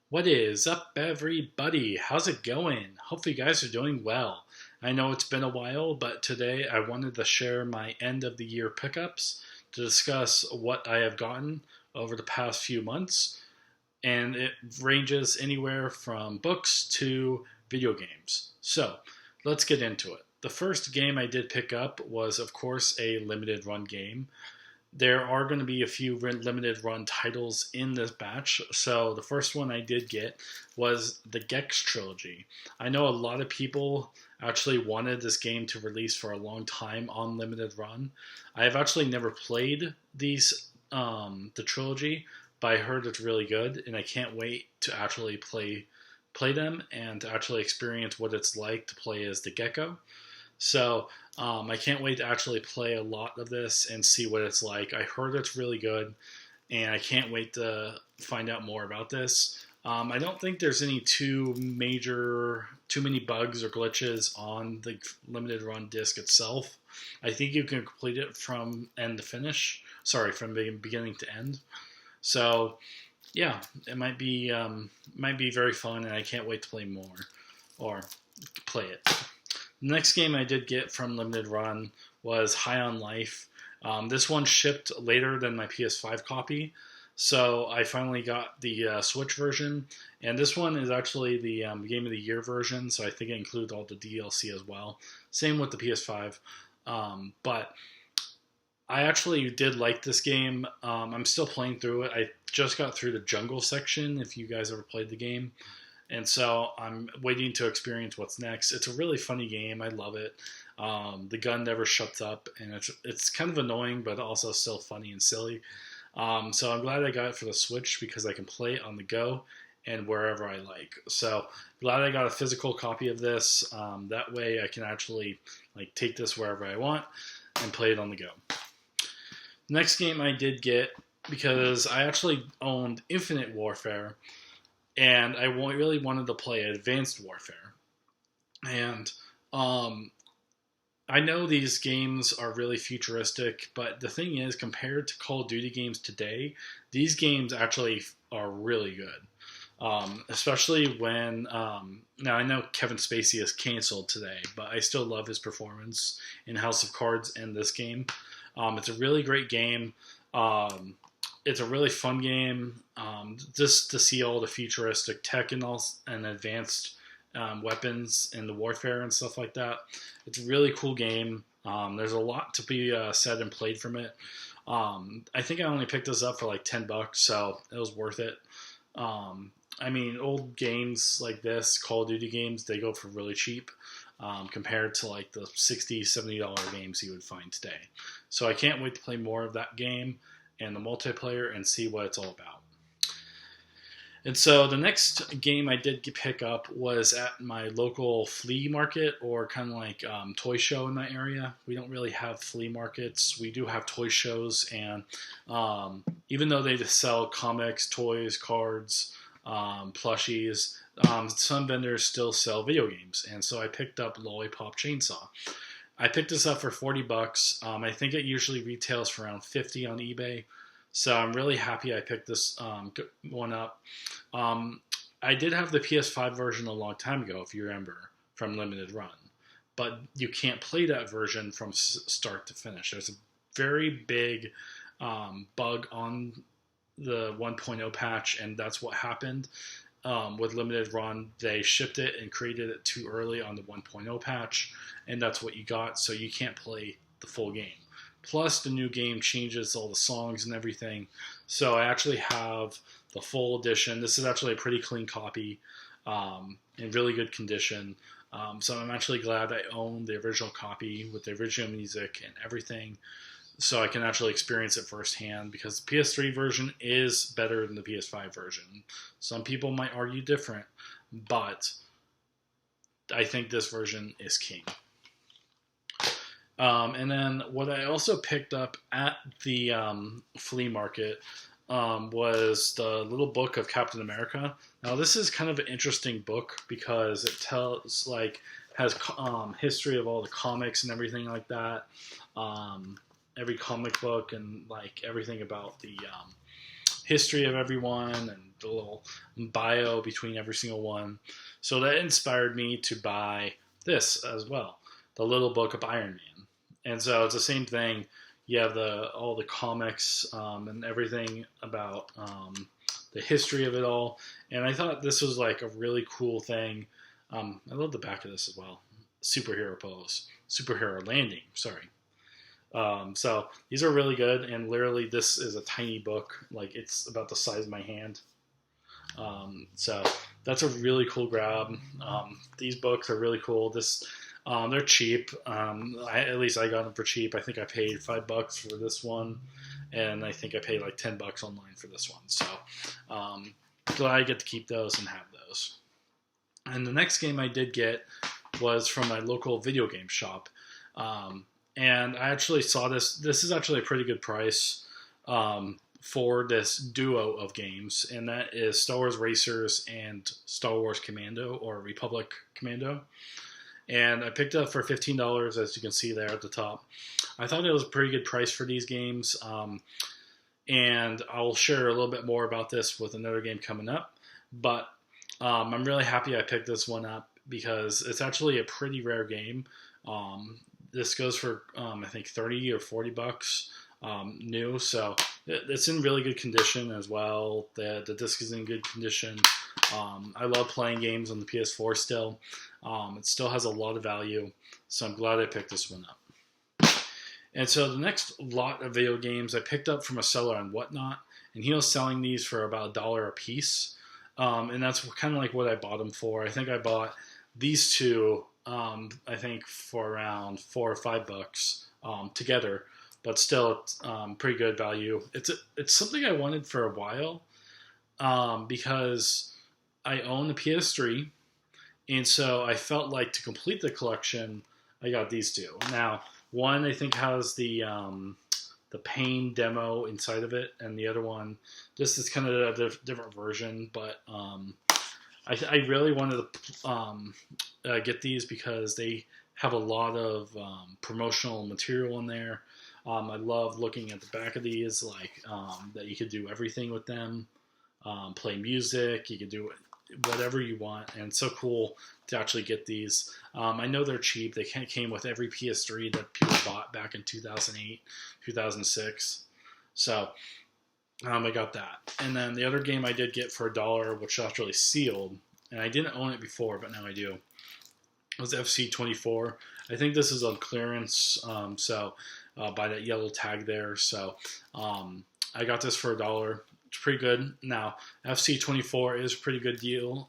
What is up, everybody? How's it going? Hopefully, you guys are doing well. I know it's been a while, but today I wanted to share my end of the year pickups to discuss what I have gotten over the past few months. And it ranges anywhere from books to video games. So, let's get into it. The first game I did pick up was, of course, a limited run game. There are going to be a few limited run titles in this batch. So the first one I did get was the Gex trilogy. I know a lot of people actually wanted this game to release for a long time on limited run. I have actually never played the trilogy, but I heard it's really good, and I can't wait to actually play them and to actually experience what it's like to play as the Gecko. So I can't wait to actually play a lot of this and see what it's like. I heard it's really good, and I can't wait to find out more about this. I don't think there's any too many bugs or glitches on the limited run disc itself. I think you can complete it from end to finish. Sorry, from beginning to end. So yeah, it might be very fun, and I can't wait to play more or play it. The next game I did get from Limited Run was High on Life. This one shipped later than my PS5 copy, so I finally got the Switch version. And this one is actually the Game of the Year version, so I think it includes all the DLC as well. Same with the PS5. But I actually did like this game. I'm still playing through it. I just got through the jungle section, if you guys ever played the game. And so I'm waiting to experience what's next. It's a really funny game. I love it. The gun never shuts up, and it's kind of annoying, but also still funny and silly. So I'm glad I got it for the Switch because I can play it on the go and wherever I like. So glad I got a physical copy of this. That way I can actually take this wherever I want and play it on the go. Next game I did get because I actually owned Infinite Warfare, and I really wanted to play Advanced Warfare. And um, I know these games are really futuristic, but the thing is, compared to Call of Duty games today, these games actually are really good. Especially when now I know Kevin Spacey is canceled today, but I still love his performance in House of Cards and this game. It's a really great game. Um, it's a really fun game. Just to see all the futuristic tech and advanced weapons and the warfare and stuff like that. It's a really cool game. There's a lot to be said and played from it. I think I only picked this up for like $10, so it was worth it. I mean, old games like this, Call of Duty games, they go for really cheap compared to like the $60, $70 games you would find today. So I can't wait to play more of that game and the multiplayer and see what it's all about. And so the next game I did pick up was at my local flea market or kind of like toy show in my area. We don't really have flea markets. We do have toy shows, and even though they just sell comics, toys, cards, plushies, some vendors still sell video games. And so I picked up Lollipop Chainsaw. I picked this up for $40. I think it usually retails for around 50 on eBay. So I'm really happy I picked this one up. I did have the PS5 version a long time ago, if you remember, from Limited Run. But you can't play that version from start to finish. There's a very big bug on the 1.0 patch, and that's what happened. With Limited Run, they shipped it and created it too early on the 1.0 patch, and that's what you got, so you can't play the full game. Plus, the new game changes all the songs and everything. So I actually have the full edition. This is actually a pretty clean copy in really good condition. So I'm actually glad I own the original copy with the original music and everything, so I can actually experience it firsthand, because the PS3 version is better than the PS5 version. Some people might argue different, but I think this version is king. And then what I also picked up at the flea market was the little book of Captain America. Now this is kind of an interesting book because it has history of all the comics and everything like that. Every comic book and like everything about the history of everyone and the little bio between every single one. So that inspired me to buy this as well, the Little Book of Iron Man. And so it's the same thing. You have all the comics and everything about the history of it all. And I thought this was like a really cool thing. I love the back of this as well. Superhero pose, superhero landing. Sorry. So these are really good, and literally this is a tiny book, like it's about the size of my hand. So that's a really cool grab. These books are really cool. They're cheap. At least I got them for cheap. I think I paid $5 for this one, and I think I paid like $10 online for this one. So glad I get to keep those and have those. And the next game I did get was from my local video game shop. And I actually saw this. This is actually a pretty good price for this duo of games, and that is Star Wars Racers and Star Wars Commando, or Republic Commando. And I picked it up for $15, as you can see there at the top. I thought it was a pretty good price for these games, and I'll share a little bit more about this with another game coming up. But I'm really happy I picked this one up because it's actually a pretty rare game. This goes for I think $30 or $40 new, so it's in really good condition as well. The disc is in good condition. I love playing games on the PS4 still. It still has a lot of value, so I'm glad I picked this one up. And so the next lot of video games I picked up from a seller on Whatnot, and he was selling these for about $1 a piece, and that's kind of like what I bought them for. I think I bought these two I think for around $4 or $5 together, but still pretty good value. It's something I wanted for a while because I own the PS3, and so I felt like to complete the collection, I got these two. Now, one I think has the Pain demo inside of it, and the other one, this is kind of a different version, but I really wanted to get these because they have a lot of promotional material in there. I love looking at the back of these, like that you could do everything with them, play music, you could do whatever you want, and it's so cool to actually get these. I know they're cheap. They came with every PS3 that people bought back in 2008, 2006. So I got that. And then the other game I did get for $1, which is actually sealed, and I didn't own it before, but now I do, was FC24. I think this is on clearance, by that yellow tag there. So I got this for $1. It's pretty good. Now, FC24 is a pretty good deal.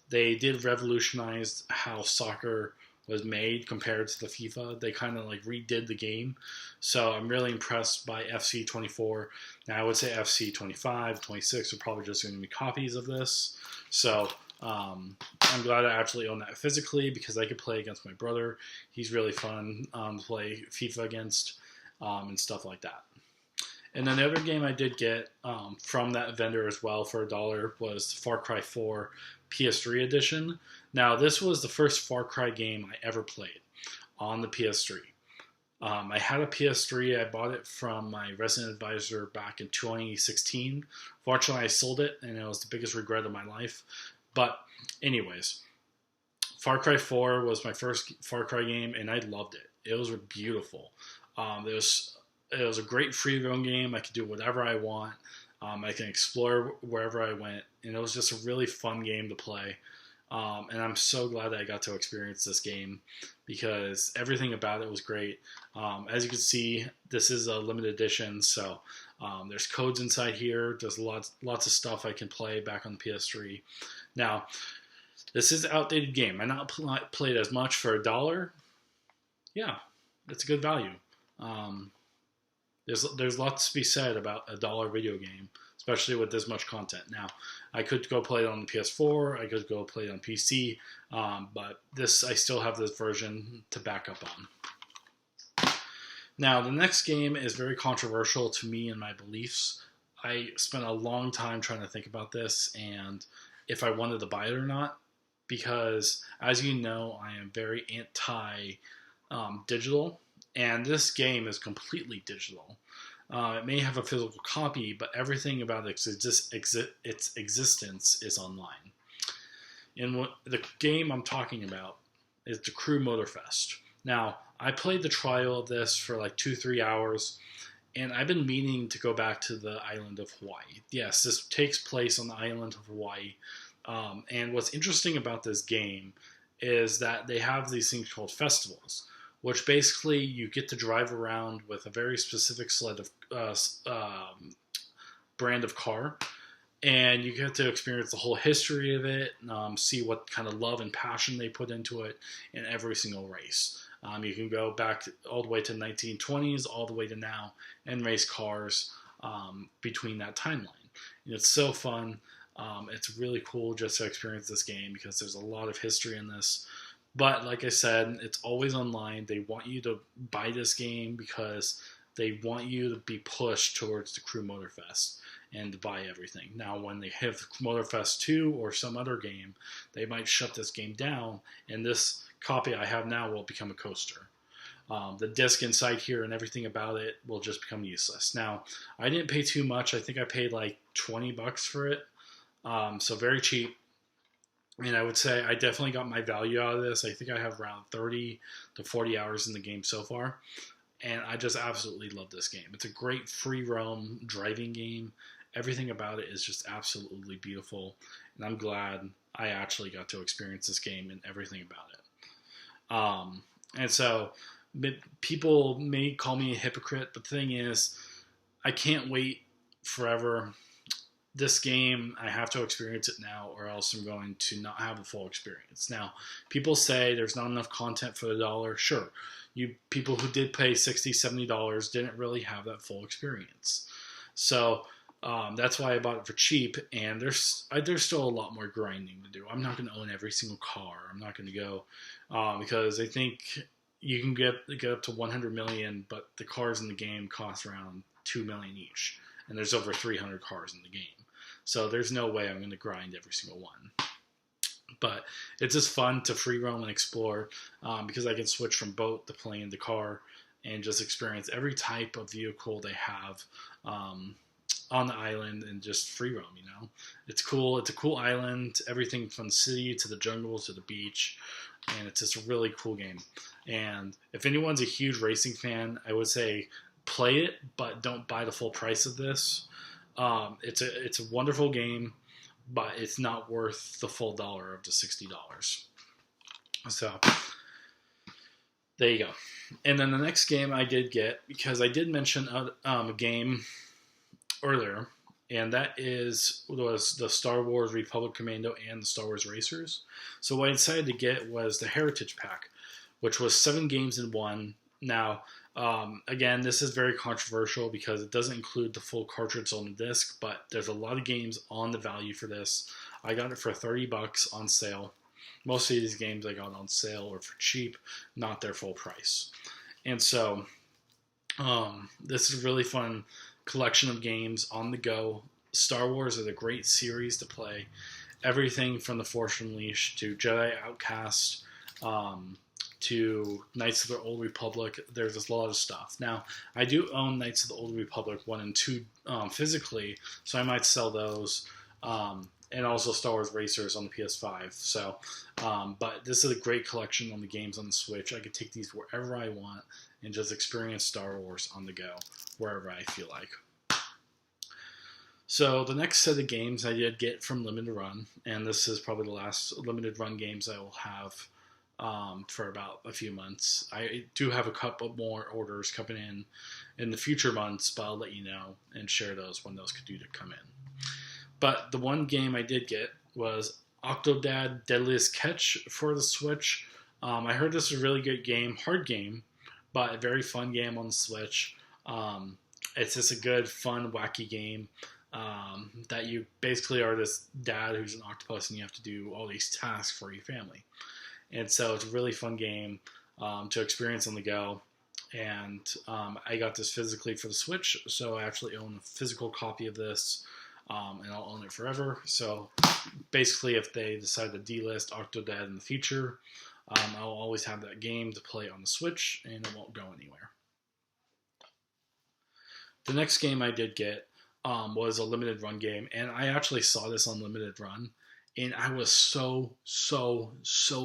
They did revolutionize how soccer was made compared to the FIFA. They kind of like redid the game. So I'm really impressed by FC24. Now I would say FC25, 26 are probably just going to be copies of this. So I'm glad I actually own that physically because I could play against my brother. He's really fun to play FIFA against and stuff like that. And then the other game I did get from that vendor as well for $1 was Far Cry 4 PS3 edition. Now, this was the first Far Cry game I ever played on the PS3. I had a PS3. I bought it from my resident advisor back in 2016. Fortunately, I sold it, and it was the biggest regret of my life. But anyways, Far Cry 4 was my first Far Cry game, and I loved it. It was beautiful. It was a great free roam game. I could do whatever I want. I can explore wherever I went, and it was just a really fun game to play. And I'm so glad that I got to experience this game because everything about it was great. As you can see, this is a limited edition, so there's codes inside here. There's lots of stuff I can play back on the PS3. Now, this is an outdated game. I not played as much for $1. Yeah, it's a good value. There's lots to be said about a $1 video game, especially with this much content. Now, I could go play it on the PS4, I could go play it on PC, but I still have this version to back up on. Now, the next game is very controversial to me and my beliefs. I spent a long time trying to think about this and if I wanted to buy it or not, because as you know, I am very anti digital. And this game is completely digital. It may have a physical copy, but everything about its existence is online. And the game I'm talking about is the Crew Motorfest. Now, I played the trial of this for like 2-3 hours, and I've been meaning to go back to the island of Hawaii. Yes, this takes place on the island of Hawaii. And what's interesting about this game is that they have these things called festivals, which basically you get to drive around with a very specific sled of brand of car, and you get to experience the whole history of it, see what kind of love and passion they put into it in every single race. You can go back all the way to 1920s, all the way to now, and race cars between that timeline. And it's so fun. It's really cool just to experience this game because there's a lot of history in this. But like I said, it's always online. They want you to buy this game because they want you to be pushed towards the Crew Motorfest and to buy everything. Now, when they have Motorfest 2 or some other game, they might shut this game down, and this copy I have now will become a coaster. The disc inside here and everything about it will just become useless. Now, I didn't pay too much. I think I paid like $20 for it, so very cheap. And I would say I definitely got my value out of this. I think I have around 30 to 40 hours in the game so far. And I just absolutely love this game. It's a great free roam driving game. Everything about it is just absolutely beautiful. And I'm glad I actually got to experience this game and everything about it. And so people may call me a hypocrite, but the thing is, I can't wait forever. This game, I have to experience it now, or else I'm going to not have a full experience. Now, people say there's not enough content for the dollar. Sure, you people who did pay $60, $70 didn't really have that full experience. So that's why I bought it for cheap. And there's still a lot more grinding to do. I'm not going to own every single car. I'm not going to go because I think you can get up to 100 million, but the cars in the game cost around 2 million each, and there's over 300 cars in the game. So there's no way I'm going to grind every single one. But it's just fun to free roam and explore because I can switch from boat to plane to car and just experience every type of vehicle they have on the island and just free roam, you know. It's cool. It's a cool island. Everything from the city to the jungle to the beach. And it's just a really cool game. And if anyone's a huge racing fan, I would say play it, but don't buy the full price of this. It's a wonderful game, but it's not worth the full dollar of the $60. So there you go. And then the next game I did get, because I did mention a game earlier, and that was the Star Wars Republic Commando and the Star Wars Racers. So what I decided to get was the Heritage Pack, which was 7 games in one. Now, again, this is very controversial because it doesn't include the full cartridge on the disc, but there's a lot of games on the value for this. I got it for $30 on sale. Most of these games I got on sale or for cheap, not their full price. And so this is a really fun collection of games on the go. Star Wars is a great series to play. Everything from The Force Unleashed to Jedi Outcast, to Knights of the Old Republic. There's just a lot of stuff. Now, I do own Knights of the Old Republic 1 and 2 physically, so I might sell those, and also Star Wars Racers on the PS5. So, but this is a great collection on the games on the Switch. I could take these wherever I want and just experience Star Wars on the go, wherever I feel like. So the next set of games I did get from Limited Run, and this is probably the last Limited Run games I will have for about a few months. I do have a couple more orders coming in the future months, but I'll let you know and share those when those could do to come in. But the one game I did get was Octodad Deadliest Catch for the Switch. I heard this was a really good game, hard game, but a very fun game on the Switch. It's just a good, fun, wacky game that you basically are this dad who's an octopus and you have to do all these tasks for your family. And so it's a really fun game to experience on the go. And I got this physically for the Switch, so I actually own a physical copy of this, and I'll own it forever. So basically, if they decide to delist Octodad in the future, I'll always have that game to play on the Switch, and it won't go anywhere. The next game I did get was a limited run game, and I actually saw this on limited run, and I was so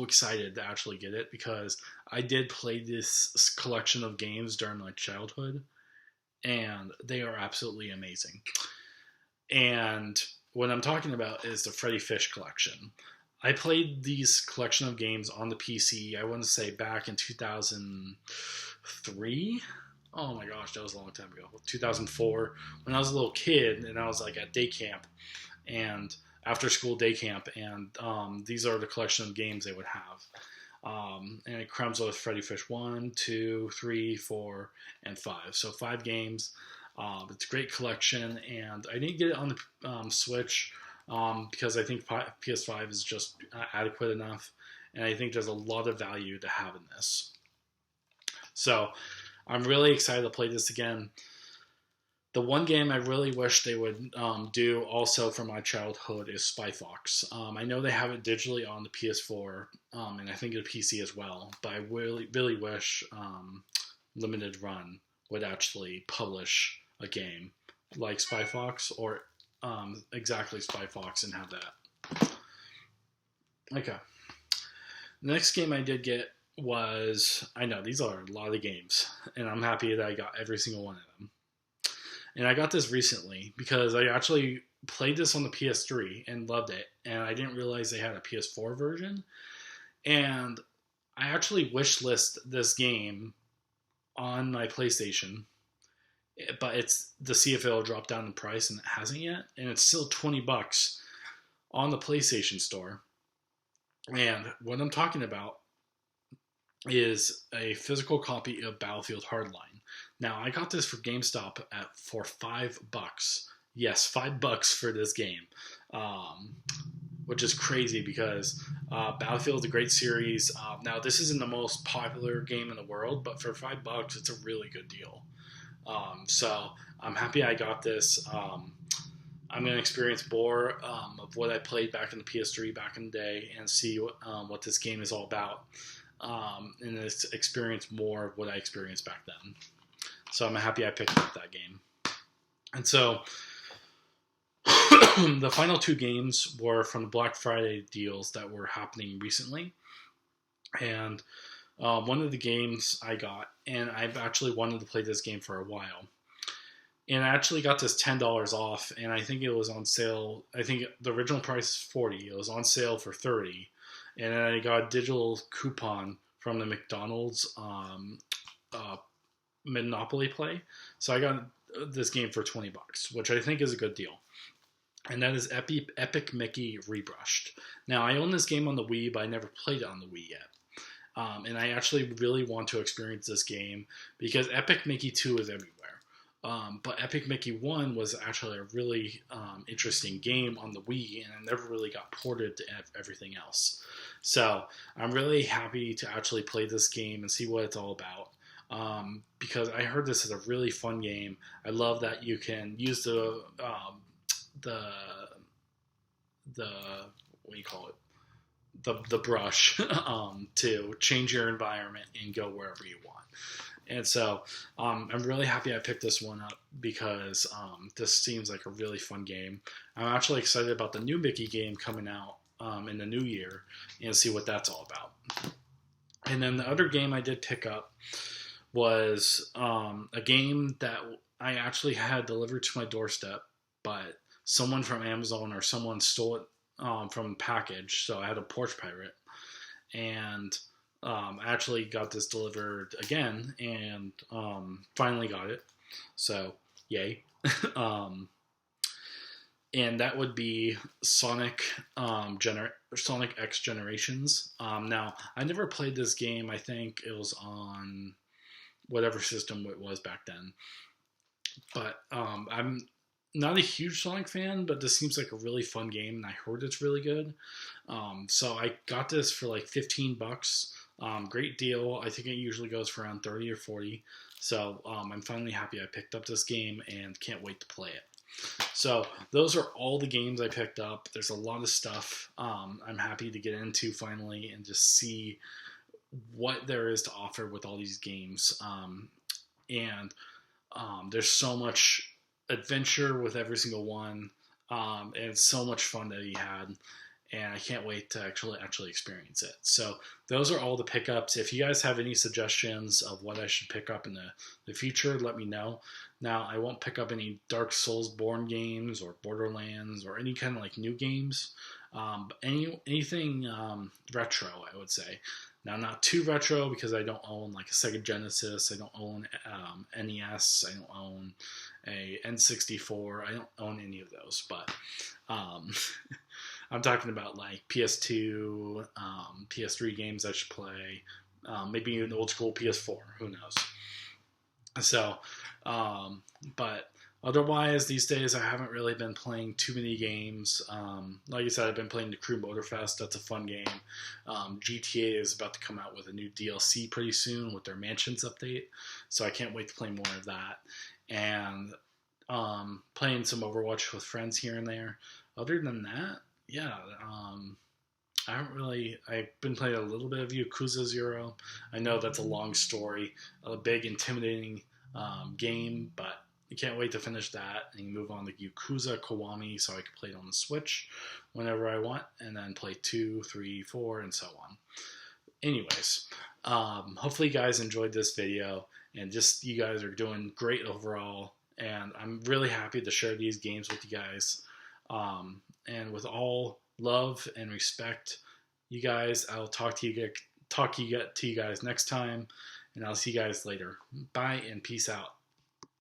excited to actually get it because I did play this collection of games during my childhood, and they are absolutely amazing. And what I'm talking about is the Freddy Fish collection. I played these collection of games on the PC, I want to say back in 2003. Oh my gosh, that was a long time ago. 2004, when I was a little kid and I was like at day camp and after school day camp, and these are the collection of games they would have. And it comes with Freddy Fish 1, 2, 3, 4, and 5. So 5 games. It's a great collection, and I didn't get it on the Switch because I think PS5 is just adequate enough, and I think there's a lot of value to have in this. So I'm really excited to play this again. The one game I really wish they would do also from my childhood is Spy Fox. I know they have it digitally on the PS4 and I think the PC as well, but I really wish Limited Run would actually publish a game like Spy Fox or exactly Spy Fox and have that. Okay. The next game I did get was, I know these are a lot of games, and I'm happy that I got every single one of them. And I got this recently because I actually played this on the PS3 and loved it, and I didn't realize they had a PS4 version. And I actually wishlist this game on my PlayStation, but it's the see if it'll drop down in price, and it hasn't yet, and it's still $20 on the PlayStation Store. And what I'm talking about is a physical copy of Battlefield Hardline. Now, I got this for GameStop for $5. Yes, $5 for this game, which is crazy because Battlefield is a great series. Now, this isn't the most popular game in the world, but for $5, it's a really good deal. So I'm happy I got this. I'm going to experience more of what I played back in the PS3 back in the day and see what this game is all about. And experience more of what I experienced back then. So I'm happy I picked up that game. And so the final 2 games were from the Black Friday deals that were happening recently. And one of the games I got, and I've actually wanted to play this game for a while. And I actually got this $10 off, and I think it was on sale. I think the original price is $40. It was on sale for $30. And then I got a digital coupon from the McDonald's Monopoly Play. So I got this game for $20, which I think is a good deal. And that is Epic Mickey Rebrushed. Now, I own this game on the Wii, but I never played it on the Wii yet. And I actually really want to experience this game because Epic Mickey 2 is everywhere. But Epic Mickey 1 was actually a really interesting game on the Wii, and it never really got ported to everything else. So I'm really happy to actually play this game and see what it's all about. Because I heard this is a really fun game. I love that you can use the what do you call it? The brush to change your environment and go wherever you want. And so I'm really happy I picked this one up because this seems like a really fun game. I'm actually excited about the new Mickey game coming out in the new year and see what that's all about. And then the other game I did pick up was a game that I actually had delivered to my doorstep, but someone from Amazon or someone stole it from a package, so I had a porch pirate. And I actually got this delivered again and finally got it. So, yay. And that would be Sonic X Generations. Now, I never played this game. I think it was on whatever system it was back then. But I'm not a huge Sonic fan, but this seems like a really fun game, and I heard it's really good. So I got this for like $15. Great deal. I think it usually goes for around 30 or 40. So I'm finally happy I picked up this game and can't wait to play it. So those are all the games I picked up. There's a lot of stuff I'm happy to get into finally and just see what there is to offer with all these games. And There's so much adventure with every single one, and so much fun that he had, and I can't wait to actually experience it. So those are all the pickups. If you guys have any suggestions of what I should pick up in the future, let me know. Now I won't pick up any Dark Souls born games or Borderlands or any kind of like new games, but anything retro, I would say. Now, not too retro because I don't own like a Sega Genesis. I don't own NES. I don't own a N64. I don't own any of those. But um, I'm talking about like PS2, PS3 games I should play. Maybe an old school PS4. Who knows? So, but otherwise, these days I haven't really been playing too many games. Like I said, I've been playing the Crew Motorfest. That's a fun game. GTA is about to come out with a new DLC pretty soon with their Mansions update, so I can't wait to play more of that. And playing some Overwatch with friends here and there. Other than that, yeah. I haven't really. I've been playing a little bit of Yakuza Zero. I know that's a long story, a big intimidating game, but I can't wait to finish that and move on to Yakuza Kiwami so I can play it on the Switch whenever I want, and then play 2, 3, 4, and so on. Anyways, hopefully you guys enjoyed this video, and just you guys are doing great overall, and I'm really happy to share these games with you guys. And with all love and respect, you guys, I'll talk to you guys next time, and I'll see you guys later. Bye and peace out.